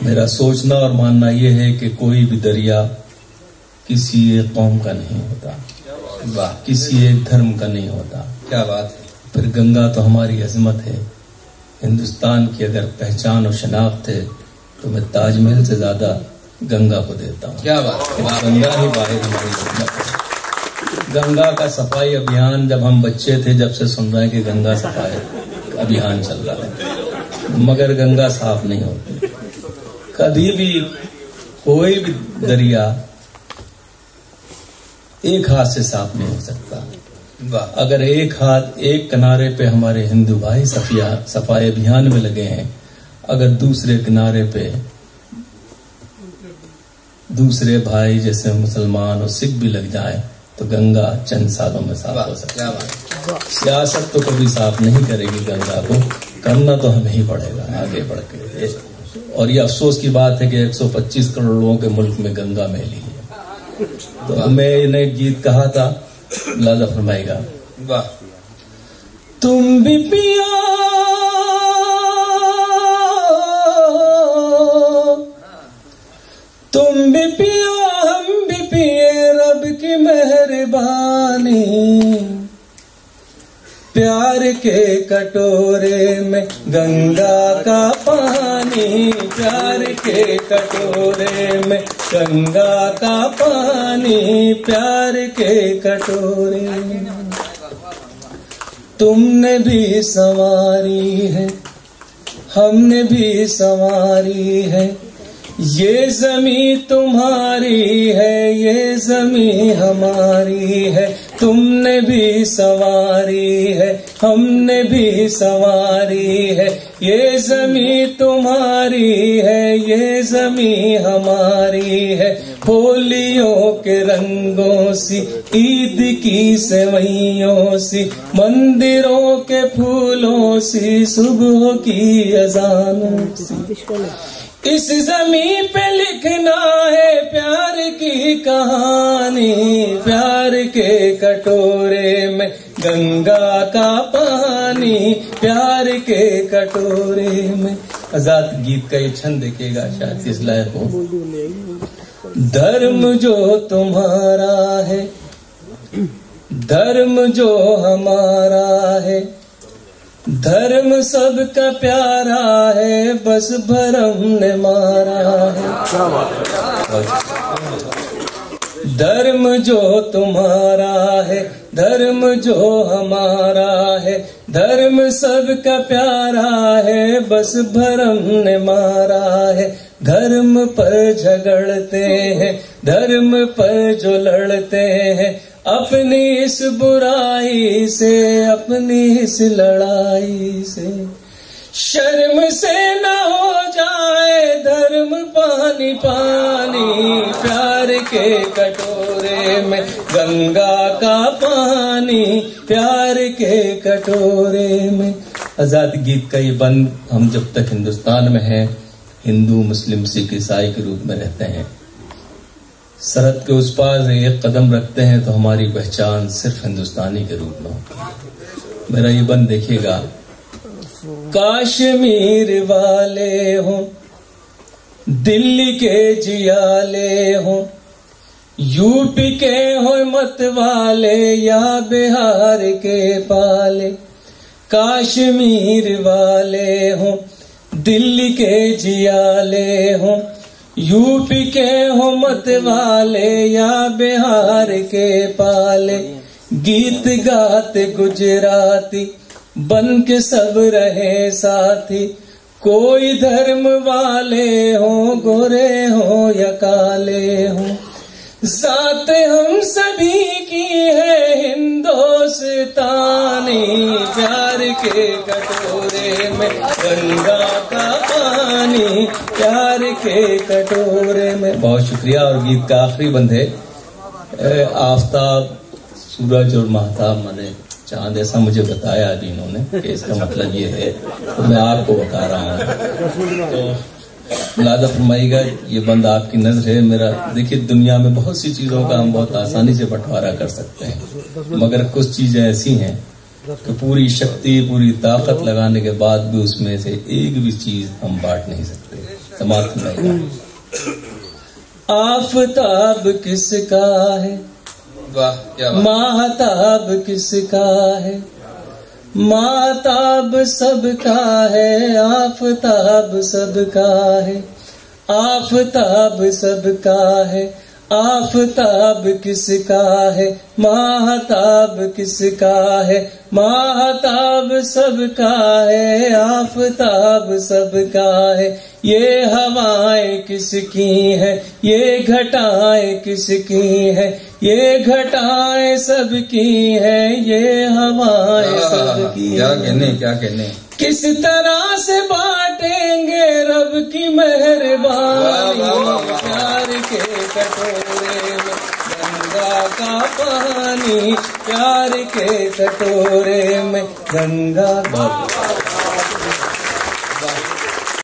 मेरा सोचना और मानना यह है कि कोई भी दरिया किसी एक कौम का नहीं होता, वाह, किसी एक धर्म का नहीं होता। क्या बात है। फिर गंगा तो हमारी अजमत है। हिंदुस्तान की अगर पहचान और शनाख्त है तो मैं ताजमहल से ज्यादा गंगा को देता हूँ। क्या बात है। गंगा ही वाहिद हमारी अजमत है। गंगा का सफाई अभियान जब हम बच्चे थे, जब से सुन रहे हैं कि गंगा सफाई अभियान चल रहा है, मगर गंगा साफ नहीं होती। कभी भी कोई भी दरिया एक हाथ से साफ नहीं हो सकता। अगर एक हाथ एक किनारे पे हमारे हिंदू भाई सफाई अभियान में लगे हैं, अगर दूसरे किनारे पे दूसरे भाई जैसे मुसलमान और सिख भी लग जाए तो गंगा चंद सालों में साफ हो सकता है। सियासत तो कभी साफ नहीं करेगी गंगा को, करना तो हमें ही पड़ेगा आगे बढ़ के। और ये अफसोस की बात है कि 125 करोड़ लोगों के मुल्क में गंगा मैली है। तो मैंने गीत कहा था, लाजा फरमाएगा, वाह। तुम भी पियो तुम भी पियो हम भी पिए, रब की मेहरबानी, प्यार के कटोरे में गंगा का पानी, प्यार के कटोरे में गंगा का पानी, प्यार के कटोरे में। तुमने भी संवारी है, हमने भी संवारी है, ये ज़मीं तुम्हारी है, ये ज़मीं हमारी है। तुमने भी सवारी है, हमने भी सवारी है, ये ज़मीं तुम्हारी है, ये ज़मीं हमारी है। होलियों के रंगों सी, ईद की सेवइयों सी, मंदिरों के फूलों सी, सुबह की अजानों सी, इस ज़मीं पे लिखना है प्यार की कहानी, प्यार के कटोरे में गंगा का पानी, प्यार के कटोरे में। आजाद गीत का ये छंद देखिएगा, शायद इस लायक हो। धर्म जो तुम्हारा है, धर्म जो हमारा है, धर्म सबका प्यारा है, बस भरम ने मारा है। धर्म जो तुम्हारा है, धर्म जो हमारा है, धर्म सबका प्यारा है, बस भरम ने मारा है। धर्म पर झगड़ते हैं, धर्म पर जो लड़ते हैं, अपनी इस बुराई से, अपनी इस लड़ाई से, शर्म से न हो जाए धर्म पानी पानी, प्यार के कटोरे में गंगा का पानी, प्यार के कटोरे में। आजाद गीत का ये बंद हम जब तक हिंदुस्तान में हैं, हिंदू मुस्लिम सिख ईसाई के रूप में रहते हैं, सरहद के उस पार एक कदम रखते हैं तो हमारी पहचान सिर्फ हिंदुस्तानी के रूप में होती है। मेरा ये बंद देखिएगा। काश्मीर वाले हों, दिल्ली के जियाले हों, यूपी के हों मत वाले या बिहार के पाले, काश्मीर वाले हों, दिल्ली के जियाले हों, यूपी के हो मत वाले या बिहार के पाले, गीत गाते गुजराती बन के सब रहे साथी, कोई धर्म वाले हो, गोरे हो या काले हो, जात हम सभी की है हिंदुस्तानी, प्यार के कटोरे में गंगा का पानी, प्यार के कटोरे में। बहुत शुक्रिया। और गीत का आखिरी बंद है, आफ्ताब, सूरज और महताब माने चांद, ऐसा मुझे बताया अभी इन्होंने कि इसका मतलब ये है, तो मैं आपको बता रहा हूँ। तो लादा फरमाइएगा, ये बंद आपकी नजर है। मेरा देखिए, दुनिया में बहुत सी चीजों का हम बहुत आसानी से बंटवारा कर सकते हैं, मगर कुछ चीजें ऐसी हैं कि पूरी शक्ति पूरी ताकत लगाने के बाद भी उसमें से एक भी चीज हम बांट नहीं सकते। समाप्त नहीं। आफताब किसका है, वाह क्या बात। माहताब किसका है, माहताब सबका है, आफताब सबका है, आफताब सबका है, आफताब किसका है, माहताब किसका है, माहताब सबका है, आफताब सबका है। ये हवाएं किसकी है, ये घटाएं किसकी है, ये घटाएं सबकी है, ये हवाएं सबकी। क्या कहने क्या कहने। किस तरह से बांटेंगे रब की मेहरबानी, प्यार के कटोरे में गंगा का पानी, प्यार के कटोरे में गंगा का